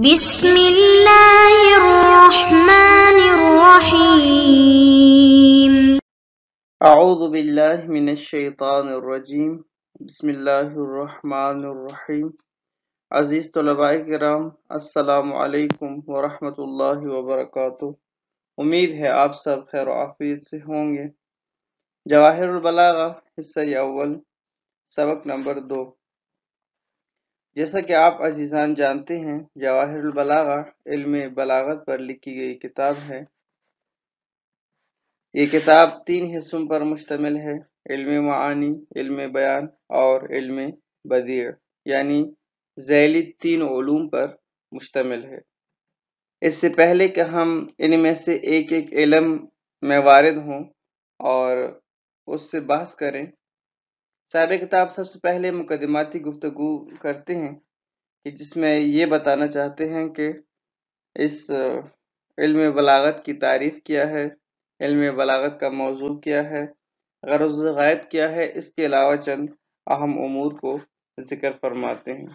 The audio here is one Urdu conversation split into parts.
بسم اللہ الرحمن الرحیم۔ اعوذ باللہ من الشیطان الرجیم، بسم اللہ الرحمن الرحیم۔ عزیز طلباء کرام، السلام علیکم ورحمۃ اللہ وبرکاتہ۔ امید ہے آپ سب خیر و عافیت سے ہوں گے۔ جواہر البلاغہ حصہ اول، سبق نمبر 2۔ جیسا کہ آپ عزیزان جانتے ہیں، جواہر البلاغہ علم بلاغت پر لکھی گئی کتاب ہے۔ یہ کتاب 3 حصوں پر مشتمل ہے: علم معانی، علم بیان اور علم بدیع، یعنی ذیلی 3 علوم پر مشتمل ہے۔ اس سے پہلے کہ ہم ان میں سے ایک ایک علم میں وارد ہوں اور اس سے بحث کریں، صاحب کتاب سب سے پہلے مقدماتی گفتگو کرتے ہیں کہ جس میں یہ بتانا چاہتے ہیں کہ اس علم بلاغت کی تعریف کیا ہے، علم بلاغت کا موضوع کیا ہے، غرض و غایت کیا ہے، اس کے علاوہ چند اہم امور کو ذکر فرماتے ہیں۔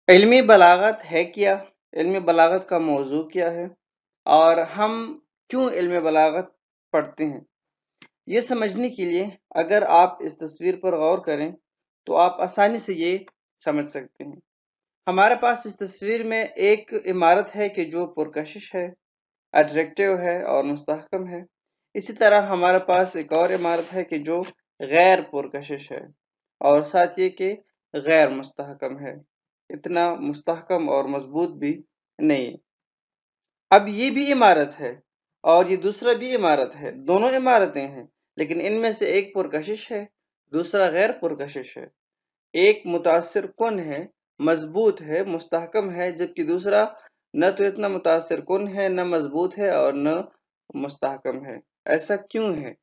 علمی بلاغت ہے کیا، علم بلاغت کا موضوع کیا ہے، اور ہم کیوں علم بلاغت پڑھتے ہیں، یہ سمجھنے کے لیے اگر آپ اس تصویر پر غور کریں تو آپ آسانی سے یہ سمجھ سکتے ہیں۔ ہمارے پاس اس تصویر میں ایک عمارت ہے کہ جو پرکشش ہے، اٹریکٹیو ہے اور مستحکم ہے۔ اسی طرح ہمارے پاس ایک اور عمارت ہے کہ جو غیر پرکشش ہے اور ساتھ یہ کہ غیر مستحکم ہے، اتنا مستحکم اور مضبوط بھی نہیں۔ اب یہ بھی عمارت ہے اور یہ دوسرا بھی عمارت ہے، دونوں عمارتیں ہیں، لیکن ان میں سے ایک پرکشش ہے، دوسرا غیر پرکشش ہے۔ ایک متاثر کن ہے، مضبوط ہے، مستحکم ہے، جبکہ دوسرا نہ تو اتنا متاثر کن ہے، نہ مضبوط ہے اور نہ مستحکم ہے۔ ایسا کیوں ہے؟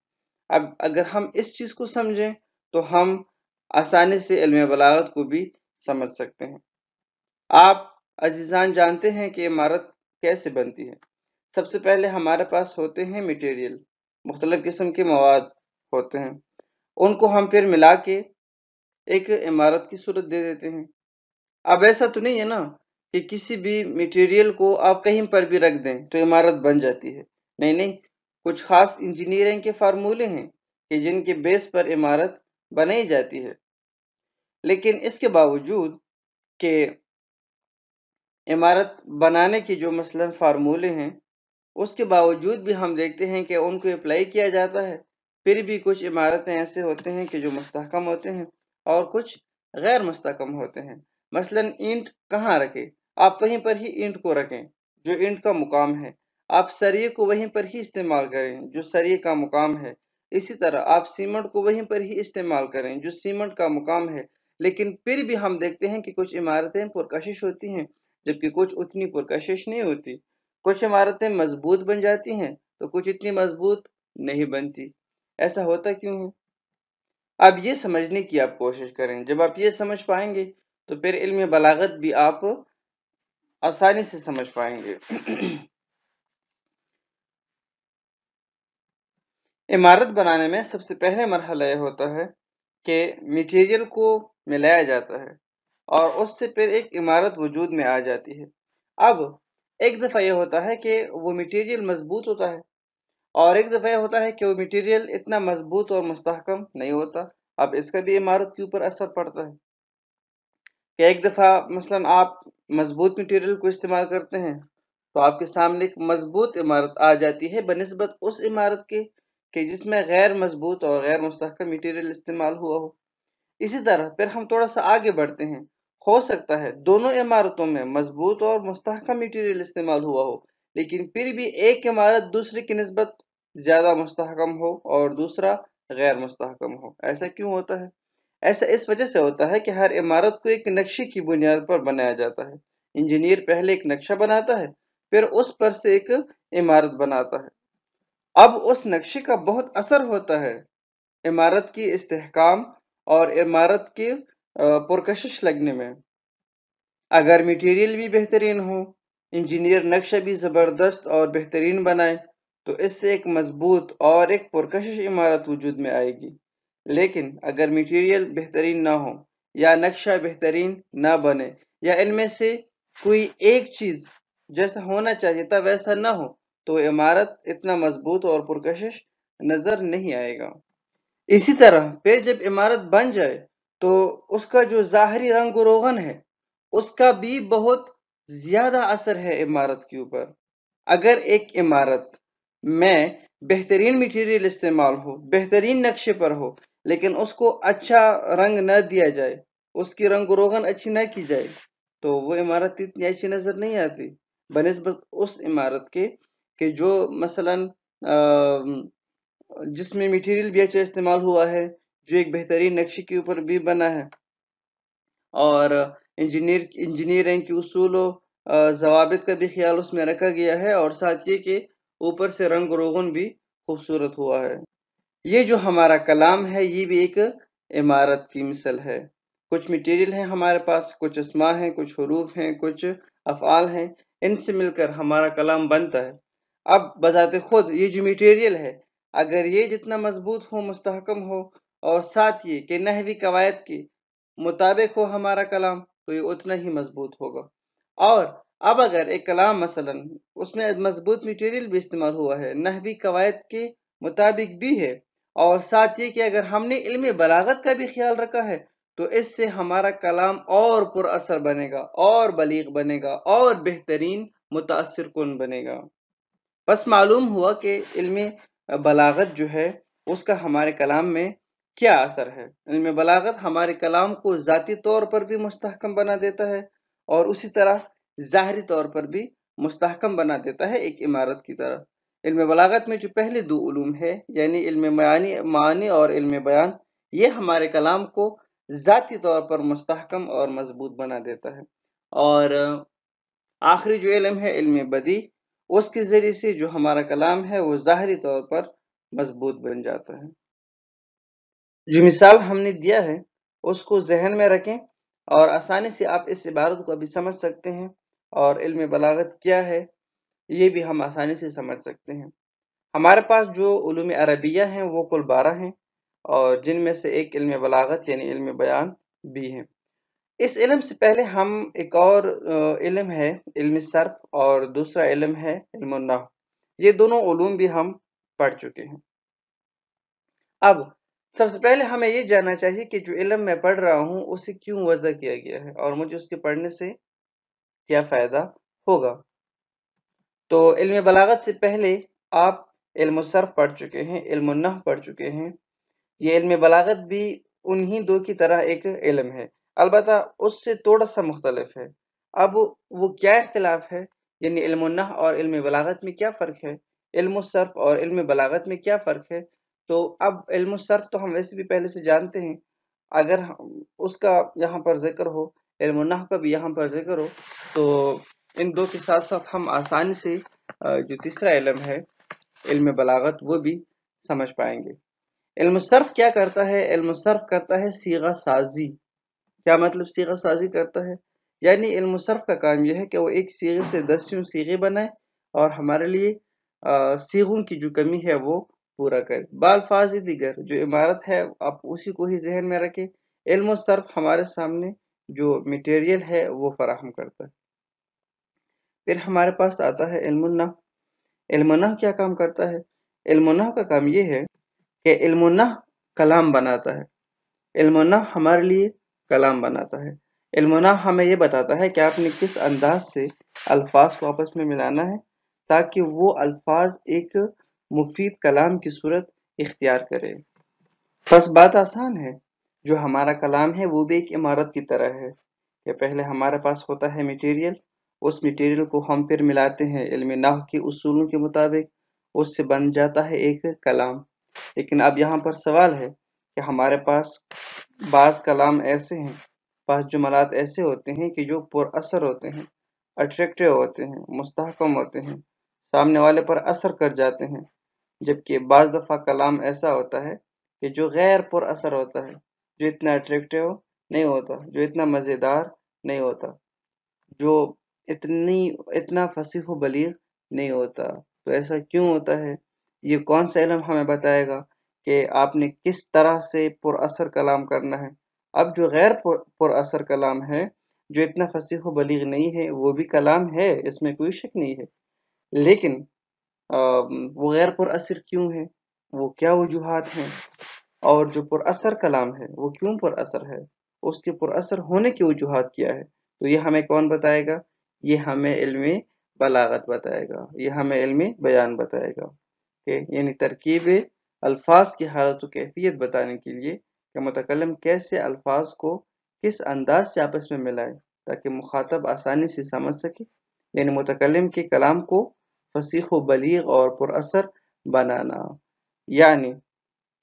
اب اگر ہم اس چیز کو سمجھیں تو ہم آسانی سے علم بلاغت کو بھی سمجھ سکتے ہیں۔ آپ عزیزان جانتے ہیں کہ عمارت کیسے بنتی ہے۔ سب سے پہلے ہمارے پاس ہوتے ہیں مٹیریل، مختلف قسم کے مواد ہوتے ہیں، ان کو ہم پھر ملا کے ایک عمارت کی صورت دے دیتے ہیں۔ اب ایسا تو نہیں ہے نا کہ کسی بھی مٹیریل کو آپ کہیں پر بھی رکھ دیں تو عمارت بن جاتی ہے، نہیں، کچھ خاص انجینئرنگ کے فارمولے ہیں کہ جن کے بیس پر عمارت بنائی جاتی ہے۔ لیکن اس کے باوجود کہ عمارت بنانے کی جو مثلاً فارمولے ہیں، اس کے باوجود بھی ہم دیکھتے ہیں کہ ان کو اپلائی کیا جاتا ہے، پھر بھی کچھ عمارتیں ایسے ہوتے ہیں کہ جو مستحکم ہوتے ہیں اور کچھ غیر مستحکم ہوتے ہیں۔ مثلاً اینٹ کہاں رکھیں؟ آپ وہیں پر ہی اینٹ کو رکھیں جو اینٹ کا مقام ہے، آپ سریے کو وہیں پر ہی استعمال کریں جو سریے کا مقام ہے، اسی طرح آپ سیمنٹ کو وہیں پر ہی استعمال کریں جو سیمنٹ کا مقام ہے۔ لیکن پھر بھی ہم دیکھتے ہیں کہ کچھ عمارتیں پرکشش ہوتی ہیں جبکہ کچھ اتنی پرکشش نہیں ہوتی، کچھ عمارتیں مضبوط بن جاتی ہیں تو کچھ اتنی مضبوط نہیں بنتی۔ ایسا ہوتا کیوں ہے؟ اب یہ سمجھنے کی آپ کوشش کریں، جب آپ یہ سمجھ پائیں گے تو پھر علم بلاغت بھی آپ آسانی سے سمجھ پائیں گے۔ عمارت بنانے میں سب سے پہلے مرحلہ یہ ہوتا ہے کہ میٹیریل کو ملایا جاتا ہے اور اس سے پھر ایک عمارت وجود میں آ جاتی ہے۔ اب ایک دفعہ یہ ہوتا ہے کہ وہ میٹیریل مضبوط ہوتا ہے اور ایک دفعہ یہ ہوتا ہے کہ وہ میٹیریل اتنا مضبوط اور مستحکم نہیں ہوتا۔ اب اس کا بھی عمارت کے اوپر اثر پڑتا ہے کہ ایک دفعہ مثلاً آپ مضبوط میٹیریل کو استعمال کرتے ہیں تو آپ کے سامنے ایک مضبوط عمارت آ جاتی ہے بنسبت اس عمارت کے کہ جس میں غیر مضبوط اور غیر مستحکم میٹیریل استعمال ہوا ہو۔ اسی طرح پھر ہم تھوڑا سا آگے بڑھتے ہیں، ہو سکتا ہے دونوں عمارتوں میں مضبوط اور مستحکم میٹیریل استعمال ہوا ہو، لیکن پھر بھی ایک عمارت دوسرے کی نسبت زیادہ مستحکم ہو اور دوسرا غیر مستحکم ہو۔ ایسا کیوں ہوتا ہے؟ ایسا اس وجہ سے ہوتا ہے کہ ہر عمارت کو ایک نقشے کی بنیاد پر بنایا جاتا ہے۔ انجینئر پہلے ایک نقشہ بناتا ہے، پھر اس پر سے ایک عمارت بناتا ہے۔ اب اس نقشے کا بہت اثر ہوتا ہے عمارت کی استحکام اور عمارت کے پرکشش لگنے میں۔ اگر میٹیریل بھی بہترین ہو، انجینئر نقشہ بھی زبردست اور بہترین بنائے تو اس سے ایک مضبوط اور ایک پرکشش عمارت وجود میں آئے گی۔ لیکن اگر میٹیریل بہترین نہ ہو یا نقشہ بہترین نہ بنے یا ان میں سے کوئی ایک چیز جیسا ہونا چاہیے تھا ویسا نہ ہو تو عمارت اتنا مضبوط اور پرکشش نظر نہیں آئے گا۔ اسی طرح پھر جب عمارت بن جائے تو اس کا جو ظاہری رنگ و روغن ہے اس کا بھی بہت زیادہ اثر ہے عمارت کے اوپر۔ اگر ایک عمارت میں بہترین مٹیریل استعمال ہو، بہترین نقشے پر ہو، لیکن اس کو اچھا رنگ نہ دیا جائے، اس کی رنگ و روغن اچھی نہ کی جائے تو وہ عمارت اتنی اچھی نظر نہیں آتی بنسبت اس عمارت کے کہ جو مثلاً جس میں مٹیریل بھی اچھا استعمال ہوا ہے، جو ایک بہترین نقشے کے اوپر بھی بنا ہے اور انجینئرنگ کے اصول و ضوابط کا بھی خیال اس میں رکھا گیا ہے، اور ساتھ یہ کہ اوپر سے رنگ و روغن بھی خوبصورت ہوا ہے۔ یہ جو ہمارا کلام ہے یہ بھی ایک عمارت کی مثل ہے۔ کچھ مٹیریل ہیں ہمارے پاس، کچھ اسماء ہیں، کچھ حروف ہیں، کچھ افعال ہیں، ان سے مل کر ہمارا کلام بنتا ہے۔ اب بذات خود یہ جو مٹیریل ہے اگر یہ جتنا مضبوط ہو، مستحکم ہو، اور ساتھ یہ کہ نحوی قواعد کے مطابق ہو ہمارا کلام تو یہ اتنا ہی مضبوط ہوگا۔ اور اب اگر ایک کلام مثلا اس میں مضبوط مٹیریل بھی استعمال ہوا ہے، نحوی قواعد کے مطابق بھی ہے، اور ساتھ یہ کہ اگر ہم نے علم بلاغت کا بھی خیال رکھا ہے تو اس سے ہمارا کلام اور پر اثر بنے گا، اور بلیغ بنے گا، اور بہترین متاثر کن بنے گا۔ بس معلوم ہوا کہ علم بلاغت جو ہے اس کا ہمارے کلام میں کیا اثر ہے۔ علم بلاغت ہمارے کلام کو ذاتی طور پر بھی مستحکم بنا دیتا ہے اور اسی طرح ظاہری طور پر بھی مستحکم بنا دیتا ہے ایک عمارت کی طرح۔ علم بلاغت میں جو پہلے دو علوم ہے یعنی علم معانی اور علم بیان، یہ ہمارے کلام کو ذاتی طور پر مستحکم اور مضبوط بنا دیتا ہے۔ اور آخری جو علم ہے علم بدیع، اس کے ذریعے سے جو ہمارا کلام ہے وہ ظاہری طور پر مضبوط بن جاتا ہے۔ جو مثال ہم نے دیا ہے اس کو ذہن میں رکھیں اور آسانی سے آپ اس عبارت کو ابھی سمجھ سکتے ہیں، اور علم بلاغت کیا ہے یہ بھی ہم آسانی سے سمجھ سکتے ہیں۔ ہمارے پاس جو علوم عربیہ ہیں وہ کل 12 ہیں، اور جن میں سے ایک علم بلاغت یعنی علم بیان بھی ہے۔ اس علم سے پہلے ہم ایک اور علم ہے علم صرف، اور دوسرا علم ہے علم النحو۔ یہ دونوں علوم بھی ہم پڑھ چکے ہیں۔ اب سب سے پہلے ہمیں یہ جاننا چاہیے کہ جو علم میں پڑھ رہا ہوں اسے کیوں وضع کیا گیا ہے اور مجھے اس کے پڑھنے سے کیا فائدہ ہوگا۔ تو علم بلاغت سے پہلے آپ علم الصرف پڑھ چکے ہیں، علم النحو پڑھ چکے ہیں۔ یہ علم بلاغت بھی انہی دو کی طرح ایک علم ہے، البتہ اس سے تھوڑا سا مختلف ہے۔ اب وہ کیا اختلاف ہے، یعنی علم النحو اور علم بلاغت میں کیا فرق ہے، علم الصرف اور علم بلاغت میں کیا فرق ہے۔ تو اب علم الصرف تو ہم ویسے بھی پہلے سے جانتے ہیں، اگر اس کا یہاں پر ذکر ہو، علم النحو کا بھی یہاں پر ذکر ہو، تو ان دو کے ساتھ ساتھ ہم آسانی سے جو تیسرا علم ہے علم بلاغت وہ بھی سمجھ پائیں گے۔ علم صرف کیا کرتا ہے؟ علم صرف کرتا ہے صیغہ سازی۔ کیا مطلب صیغہ سازی کرتا ہے؟ یعنی علم صرف کا کام یہ ہے کہ وہ ایک صیغے سے 10 صیغے بنائے اور ہمارے لیے صیغوں کی جو کمی ہے وہ پورا کرے۔ بالفاظ دیگر جو عبارت ہے آپ اسی کو ہی ذہن میں رکھیں۔ علم صرف ہمارے سامنے جو میٹیریل ہے وہ فراہم کرتا ہے۔ پھر ہمارے پاس آتا ہے علم النحو۔ علم النحو کیا کام کرتا ہے؟ علم النحو کا کام یہ ہے کہ علم النحو کلام بناتا ہے۔ علم النحو ہمارے لیے کلام بناتا ہے۔ علم النحو ہمیں یہ بتاتا ہے کہ آپ نے کس انداز سے الفاظ کو آپس میں ملانا ہے تاکہ وہ الفاظ ایک مفید کلام کی صورت اختیار کرے۔ بس بات آسان ہے۔ جو ہمارا کلام ہے وہ بھی ایک عمارت کی طرح ہے کہ پہلے ہمارے پاس ہوتا ہے میٹیریل، اس میٹیریل کو ہم پھر ملاتے ہیں علم نحو کے اصولوں کے مطابق، اس سے بن جاتا ہے ایک کلام۔ لیکن اب یہاں پر سوال ہے کہ ہمارے پاس بعض کلام ایسے ہیں، بعض جملات ایسے ہوتے ہیں کہ جو پر اثر ہوتے ہیں، اٹریکٹیو ہوتے ہیں، مستحکم ہوتے ہیں، سامنے والے پر اثر کر جاتے ہیں، جبکہ بعض دفعہ کلام ایسا ہوتا ہے کہ جو غیر پر اثر ہوتا ہے، جو اتنا اٹریکٹیو نہیں ہوتا، جو اتنا مزیدار نہیں ہوتا، جو اتنا فصیح و بلیغ نہیں ہوتا۔ تو ایسا کیوں ہوتا ہے؟ یہ کون سا علم ہمیں بتائے گا کہ آپ نے کس طرح سے پر اثر کلام کرنا ہے۔ اب جو غیر پر اثر کلام ہے جو اتنا فصیح و بلیغ نہیں ہے، وہ بھی کلام ہے، اس میں کوئی شک نہیں ہے، لیکن وہ غیر پر اثر کیوں ہے؟ وہ کیا وجوہات ہیں؟ اور جو پر اثر کلام ہے وہ کیوں پر اثر ہے؟ اس کے پر اثر ہونے کی وجوہات کیا ہے؟ تو یہ ہمیں کون بتائے گا؟ یہ ہمیں علم بلاغت بتائے گا، یہ ہمیں علم بیان بتائے گا، یعنی ترکیب الفاظ کی حالت و کیفیت بتانے کے لیے کہ متکلم کیسے الفاظ کو کس انداز سے آپس میں ملائے تاکہ مخاطب آسانی سے سمجھ سکے، یعنی متکلم کے کلام کو فصیح و بلیغ اور پر اثر بنانا، یعنی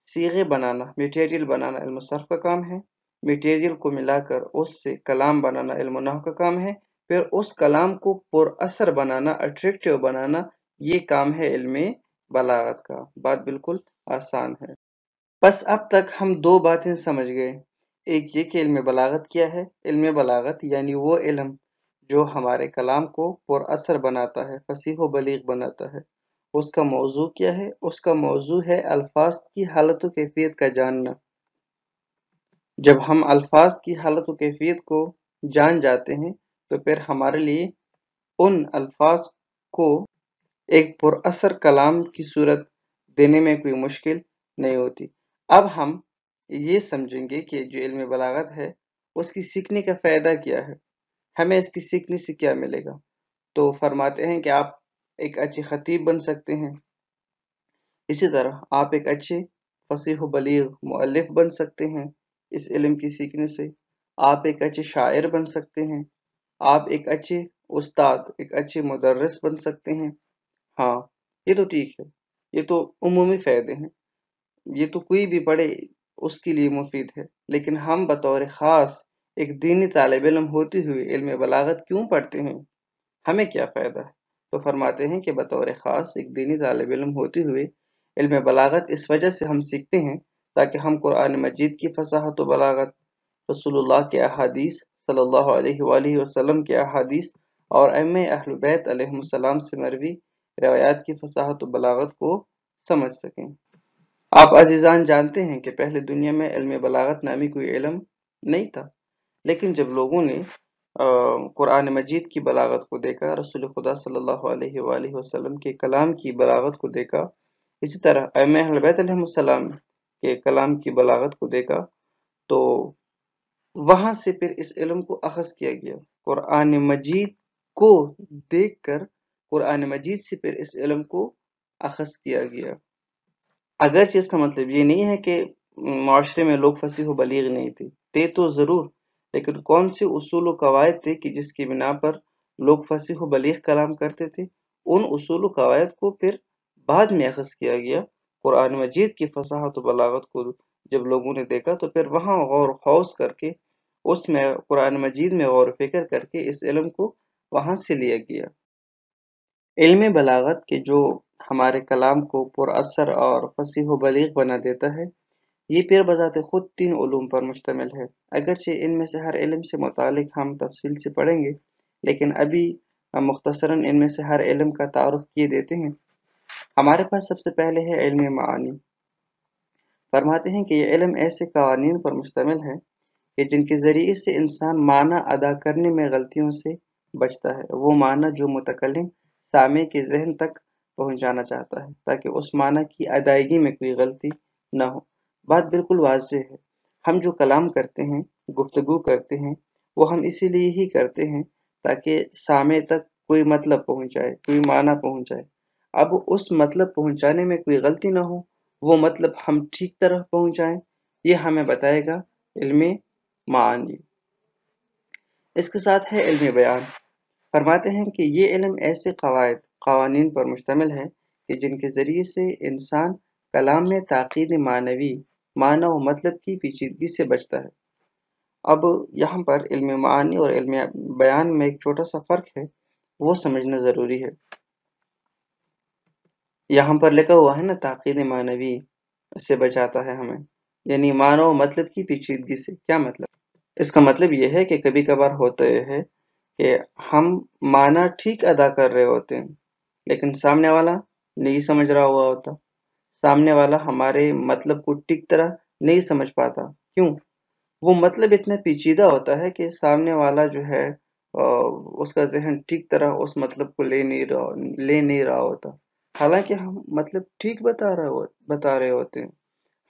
صیغے بنانا، میٹیریل بنانا علم صرف کا کام ہے، میٹیریل کو ملا کر اس سے کلام بنانا علم نحو کا کام ہے، پھر اس کلام کو پر اثر بنانا، اٹریکٹیو بنانا، یہ کام ہے علم بلاغت کا۔ بات بالکل آسان ہے۔ بس اب تک ہم دو باتیں سمجھ گئے، ایک یہ کہ علم بلاغت کیا ہے۔ علم بلاغت یعنی وہ علم جو ہمارے کلام کو پر اثر بناتا ہے، فصیح و بلیغ بناتا ہے۔ اس کا موضوع کیا ہے؟ اس کا موضوع ہے الفاظ کی حالت و کیفیت کا جاننا۔ جب ہم الفاظ کی حالت و کیفیت کو جان جاتے ہیں تو پھر ہمارے لیے ان الفاظ کو ایک پر اثر کلام کی صورت دینے میں کوئی مشکل نہیں ہوتی۔ اب ہم یہ سمجھیں گے کہ جو علم بلاغت ہے اس کی سیکھنے کا فائدہ کیا ہے، ہمیں اس کی سیکھنے سے کیا ملے گا۔ تو فرماتے ہیں کہ آپ ایک اچھے خطیب بن سکتے ہیں، اسی طرح آپ ایک اچھے فصیح و بلیغ مؤلف بن سکتے ہیں اس علم کی سیکھنے سے، آپ ایک اچھے شاعر بن سکتے ہیں، آپ ایک اچھے استاد، ایک اچھے مدرس بن سکتے ہیں۔ ہاں یہ تو ٹھیک ہے، یہ تو عمومی فائدے ہیں، یہ تو کوئی بھی پڑھے اس کے لیے مفید ہے، لیکن ہم بطور خاص ایک دینی طالب علم ہوتے ہوئے علم بلاغت کیوں پڑھتے ہیں؟ ہمیں کیا فائدہ ہے؟ تو فرماتے ہیں کہ بطور خاص ایک دینی طالب علم ہوتے ہوئے علم بلاغت اس وجہ سے ہم سیکھتے ہیں تاکہ ہم قرآن مجید کی فصاحت و بلاغت، رسول اللہ کے احادیث صلی اللہ علیہ وآلہ وسلم کے احادیث اور ائمہ اہل بیت علیہ السلام سے مروی روایات کی فصاحت و بلاغت کو سمجھ سکیں۔ آپ عزیزان جانتے ہیں کہ پہلے دنیا میں علم بلاغت نامی کوئی علم نہیں تھا، لیکن جب لوگوں نے قرآن مجید کی بلاغت کو دیکھا، رسول خدا صلی اللہ علیہ وآلہ وسلم کے کلام کی بلاغت کو دیکھا، اسی طرح ائمہ اہل بیت علیہ السلام کے کلام کی بلاغت کو دیکھا، تو وہاں سے پھر اس علم کو اخذ کیا گیا۔ قرآن مجید کو دیکھ کر قرآن مجید سے پھر اس علم کو اخذ کیا گیا۔ اگرچہ اس کا مطلب یہ نہیں ہے کہ معاشرے میں لوگ فصیح و بلیغ نہیں تھے تو ضرور، لیکن کون سے اصول و قواعد تھے کہ جس کی بنا پر لوگ فصیح و بلیغ کلام کرتے تھے، ان اصول و قواعد کو پھر بعد میں اخذ کیا گیا۔ قرآن مجید کی فصاحت و بلاغت کو جب لوگوں نے دیکھا تو پھر وہاں غور و خوض کر کے اس میں قرآن مجید میں غور و فکر کر کے اس علم کو وہاں سے لیا گیا۔ علم بلاغت کے جو ہمارے کلام کو پر اثر اور فصیح و بلیغ بنا دیتا ہے، یہ پھر بذات خود 3 علوم پر مشتمل ہے۔ اگرچہ ان میں سے ہر علم سے متعلق ہم تفصیل سے پڑھیں گے، لیکن ابھی ہم مختصراً ان میں سے ہر علم کا تعارف کیے دیتے ہیں۔ ہمارے پاس سب سے پہلے ہے علم معانی۔ فرماتے ہیں کہ یہ علم ایسے قوانین پر مشتمل ہے کہ جن کے ذریعے سے انسان معنی ادا کرنے میں غلطیوں سے بچتا ہے، وہ معنی جو متکلم سامع کے ذہن تک پہنچانا چاہتا ہے تاکہ اس معنی کی ادائیگی میں کوئی غلطی نہ ہو۔ بات بالکل واضح ہے، ہم جو کلام کرتے ہیں، گفتگو کرتے ہیں، وہ ہم اسی لیے ہی کرتے ہیں تاکہ سامع تک کوئی مطلب پہنچائے، کوئی معنی پہنچائے۔ اب اس مطلب پہنچانے میں کوئی غلطی نہ ہو، وہ مطلب ہم ٹھیک طرح پہنچائیں، یہ ہمیں بتائے گا علم معانی۔ اس کے ساتھ ہے علم بیان۔ فرماتے ہیں کہ یہ علم ایسے قوانین پر مشتمل ہے کہ جن کے ذریعے سے انسان کلام میں تاکید معنوی، معنی و مطلب کی پیچیدگی سے بچتا ہے۔ اب یہاں پر علم معانی اور علم بیان میں ایک چھوٹا سا فرق ہے، وہ سمجھنا ضروری ہے۔ یہاں پر لکھا ہوا ہے نا تاکید معنوی سے بچاتا ہے ہمیں، یعنی معنی و مطلب کی پیچیدگی سے۔ کیا مطلب؟ اس کا مطلب یہ ہے کہ کبھی کبھار ہوتا ہے کہ ہم معنی ٹھیک ادا کر رہے ہوتے ہیں لیکن سامنے والا نہیں سمجھ رہا ہوا ہوتا، سامنے والا ہمارے مطلب کو ٹھیک طرح نہیں سمجھ پاتا۔ کیوں؟ وہ مطلب اتنا پیچیدہ ہوتا ہے کہ سامنے والا جو ہے اس کا ذہن ٹھیک طرح اس مطلب کو لے نہیں رہا ہوتا، حالانکہ ہم مطلب ٹھیک بتا رہے ہوتے ہیں،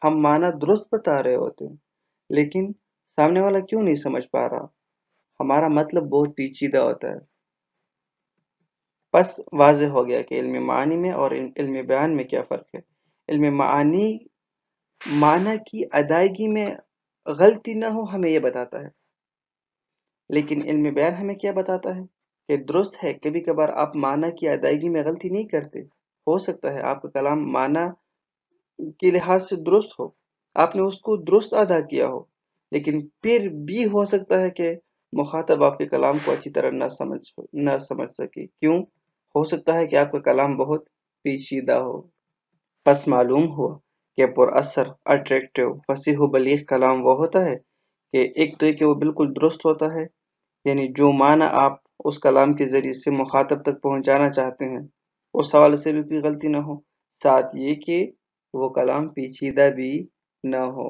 ہم معنی درست بتا رہے ہوتے ہیں، لیکن سامنے والا کیوں نہیں سمجھ پا رہا؟ ہمارا مطلب بہت پیچیدہ ہوتا ہے۔ بس واضح ہو گیا کہ علم معانی میں اور علم بیان میں کیا فرق ہے۔ علم معانی معنی کی ادائیگی میں غلطی نہ ہو ہمیں یہ بتاتا ہے، لیکن علم بیان ہمیں کیا بتاتا ہے کہ درست ہے کبھی کبھار آپ معنی کی ادائیگی میں غلطی نہیں کرتے، ہو سکتا ہے آپ کا کلام معنی کے لحاظ سے درست ہو، آپ نے اس کو درست ادا کیا ہو، لیکن پھر بھی ہو سکتا ہے کہ مخاطب آپ کے کلام کو اچھی طرح نہ سمجھ سکے۔ کیوں؟ ہو سکتا ہے کہ آپ کا کلام بہت پیچیدہ ہو۔ پس معلوم ہوا کہ پر اثر، اٹریکٹیو، فصیح و بلیغ کلام وہ ہوتا ہے کہ ایک تو یہ کہ وہ بالکل درست ہوتا ہے، یعنی جو معنی آپ اس کلام کے ذریعے سے مخاطب تک پہنچانا چاہتے ہیں اس حوالے سے بھی کوئی غلطی نہ ہو، ساتھ یہ کہ وہ کلام پیچیدہ بھی نہ ہو۔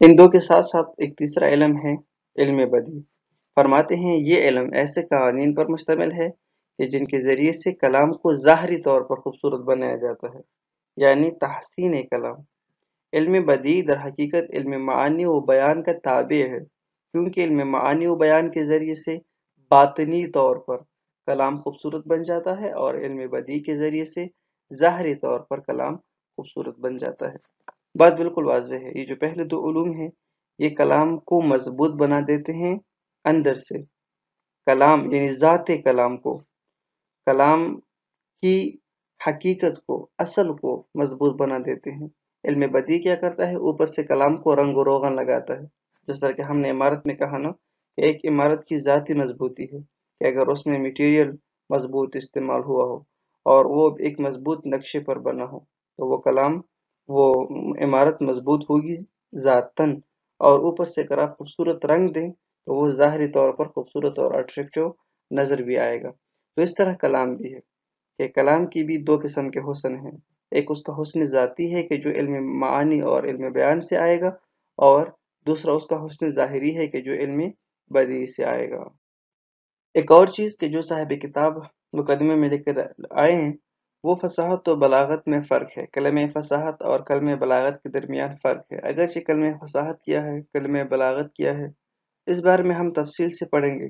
ان دو کے ساتھ ساتھ ایک تیسرا علم ہے علم بدیع۔ فرماتے ہیں یہ علم ایسے قوانین پر مشتمل ہے کہ جن کے ذریعے سے کلام کو ظاہری طور پر خوبصورت بنایا جاتا ہے، یعنی تحسین کلام۔ علم بدیع در حقیقت علم معانی و بیان کا تابع ہے، کیونکہ علم معانی و بیان کے ذریعے سے باطنی طور پر کلام خوبصورت بن جاتا ہے اور علم بدیع کے ذریعے سے ظاہری طور پر کلام خوبصورت بن جاتا ہے۔ بات بالکل واضح ہے، یہ جو پہلے دو علوم ہیں یہ کلام کو مضبوط بنا دیتے ہیں اندر سے، کلام یعنی ذات کلام کو، کلام کی حقیقت کو، اصل کو مضبوط بنا دیتے ہیں۔ علم بدیع کیا کرتا ہے؟ اوپر سے کلام کو رنگ و روغن لگاتا ہے، جس طرح کہ ہم نے عمارت میں کہا نا کہ ایک عمارت کی ذاتی مضبوطی ہے کہ اگر اس میں میٹیریل مضبوط استعمال ہوا ہو اور وہ ایک مضبوط نقشے پر بنا ہو تو وہ عمارت مضبوط ہوگی ذاتاً، اور اوپر سے اگر آپ خوبصورت رنگ دیں تو وہ ظاہری طور پر خوبصورت اور اٹریکٹیو نظر بھی آئے گا۔ تو اس طرح کلام بھی ہے کہ کلام کی بھی دو قسم کے حسن ہیں، ایک اس کا حسن ذاتی ہے کہ جو علم معانی اور علم بیان سے آئے گا، اور دوسرا اس کا حسن ظاہری ہے کہ جو علم بدیع سے آئے گا۔ ایک اور چیز کہ جو صاحب کتاب مقدمے میں لے کر آئے ہیں وہ فصاحت و بلاغت میں فرق ہے۔ کلمہ فصاحت اور کلمہ بلاغت کے درمیان فرق ہے، اگرچہ کلمہ فصاحت کیا ہے، کلمہ بلاغت کیا ہے، اس بارے میں ہم تفصیل سے پڑھیں گے۔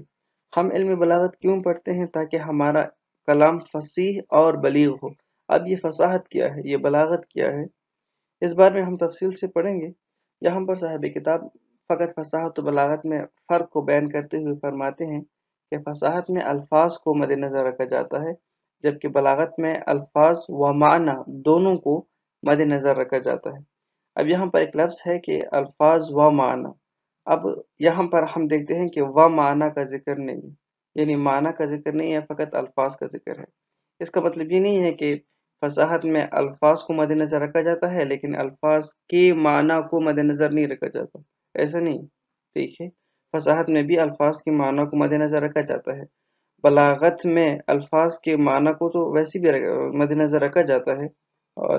ہم علم بلاغت کیوں پڑھتے ہیں؟ تاکہ ہمارا کلام فصیح اور بلیغ ہو۔ اب یہ فصاحت کیا ہے، یہ بلاغت کیا ہے، اس بارے میں ہم تفصیل سے پڑھیں گے۔ یہاں پر صاحب کتاب فقط فصاحت و بلاغت میں فرق کو بیان کرتے ہوئے فرماتے ہیں کہ فصاحت میں الفاظ کو مد نظر رکھا جاتا ہے، جبکہ بلاغت میں الفاظ و معنی دونوں کو مد نظر رکھا جاتا ہے۔ اب یہاں پر ایک لفظ ہے کہ الفاظ و معنی، اب یہاں پر ہم دیکھتے ہیں کہ و معنی کا ذکر نہیں، یعنی معنی کا ذکر نہیں ہے، فقط الفاظ کا ذکر ہے۔ اس کا مطلب یہ نہیں ہے کہ فصاحت میں الفاظ کو مد نظر رکھا جاتا ہے لیکن الفاظ کے معنی کو مد نظر نہیں رکھا جاتا، ایسا نہیں، ٹھیک ہے۔ فصاحت میں بھی الفاظ کے معنی کو مد نظر رکھا جاتا ہے، بلاغت میں الفاظ کے معنی کو تو ویسے بھی مد نظر رکھا جاتا ہے،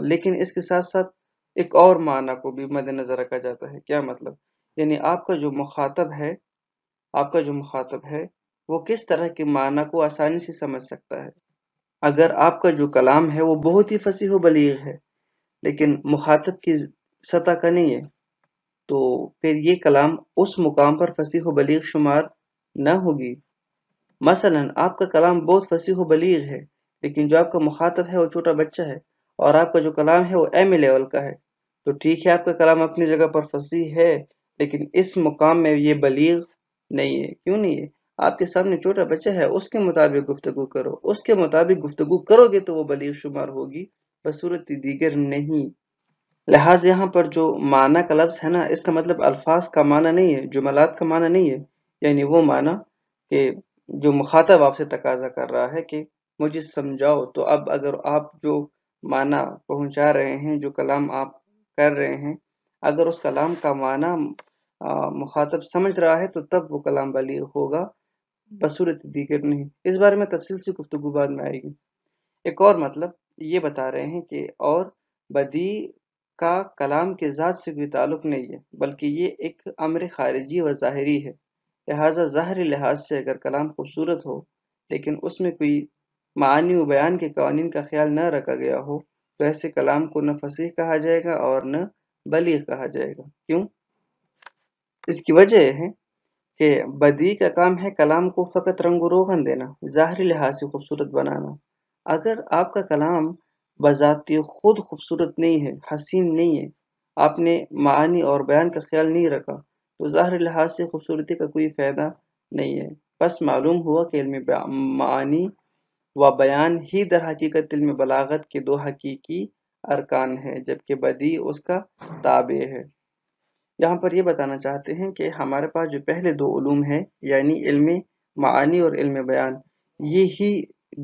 لیکن اس کے ساتھ ساتھ ایک اور معنی کو بھی مد نظر رکھا جاتا ہے۔ کیا مطلب؟ یعنی آپ کا جو مخاطب ہے وہ کس طرح کے معنی کو آسانی سے سمجھ سکتا ہے۔ اگر آپ کا جو کلام ہے وہ بہت ہی فصیح و بلیغ ہے لیکن مخاطب کی سطح کا نہیں ہے تو پھر یہ کلام اس مقام پر فصیح و بلیغ شمار نہ ہوگی۔ مثلا آپ کا کلام بہت فصیح و بلیغ ہے لیکن جو آپ کا مخاطب ہے وہ چھوٹا بچہ ہے، اور آپ کا جو کلام ہے وہ ایم لیول کا ہے، تو ٹھیک ہے آپ کا کلام اپنی جگہ پر فصیح ہے لیکن اس مقام میں یہ بلیغ نہیں ہے۔ کیوں نہیں ہے؟ آپ کے سامنے چھوٹا بچہ ہے، اس کے مطابق گفتگو کرو، اس کے مطابق گفتگو کرو گے تو وہ بلیغ شمار ہوگی، بصورت دیگر نہیں۔ لہٰذا یہاں پر جو معنی کا لفظ ہے نا، اس کا مطلب الفاظ کا معنی نہیں ہے، جملات کا معنی نہیں ہے، یعنی وہ معنی کہ جو مخاطب آپ سے تقاضا کر رہا ہے کہ مجھے سمجھاؤ، تو اب اگر آپ جو معنی پہنچا رہے ہیں، جو کلام آپ کر رہے ہیں، اگر اس کلام کا معنی مخاطب سمجھ رہا ہے تو تب وہ کلام بلیغ ہوگا، بصورت دیگر نہیں۔ اس بارے میں تفصیل سے گفتگو بعد میں آئے گی۔ ایک اور مطلب یہ بتا رہے ہیں کہ اور بدیع کا کلام کے ذات سے کوئی تعلق نہیں ہے، بلکہ یہ ایک امر خارجی و ظاہری ہے۔ لہٰذا ظاہری لحاظ سے اگر کلام خوبصورت ہو لیکن اس میں کوئی معانی و بیان کے قوانین کا خیال نہ رکھا گیا ہو تو ایسے کلام کو نہ فصیح کہا جائے گا اور نہ بلیغ کہا جائے گا۔ کیوں؟ اس کی وجہ یہ ہے کہ بدیع کا کام ہے کلام کو فقط رنگ و روغن دینا، ظاہری لحاظ سے خوبصورت بنانا۔ اگر آپ کا کلام بذات خود خوبصورت نہیں ہے، حسین نہیں ہے، آپ نے معانی اور بیان کا خیال نہیں رکھا تو ظاہری لحاظ سے خوبصورتی کا کوئی فائدہ نہیں ہے۔ بس معلوم ہوا کہ علم معانی و بیان ہی در حقیقت علم بلاغت کے دو حقیقی ارکان ہیں، جبکہ بدیع اس کا تابع ہے۔ یہاں پر یہ بتانا چاہتے ہیں کہ ہمارے پاس جو پہلے دو علوم ہیں یعنی علم معانی اور علم بیان، یہی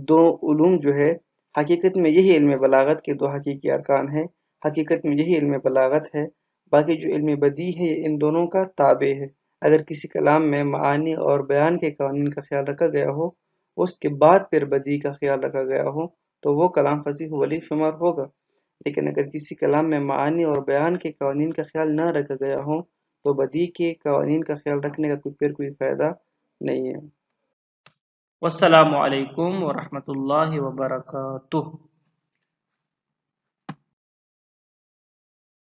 دو علوم جو ہے حقیقت میں یہی علم بلاغت کے دو حقیقی ارکان ہیں، حقیقت میں یہی علم بلاغت ہے۔ باقی جو علم بدیع ہے یہ ان دونوں کا تابع ہے۔ اگر کسی کلام میں معانی اور بیان کے قوانین کا خیال رکھا گیا ہو، اس کے بعد پھر بدیع کا خیال رکھا گیا ہو تو وہ کلام فصیح و بلیغ شمار ہوگا، لیکن اگر کسی کلام میں معانی اور بیان کے قوانین کا خیال نہ رکھا گیا ہو تو بدیع کے قوانین کا خیال رکھنے کا پھر کوئی فائدہ نہیں ہے۔ والسلام علیکم ورحمۃ اللہ وبرکاتہ۔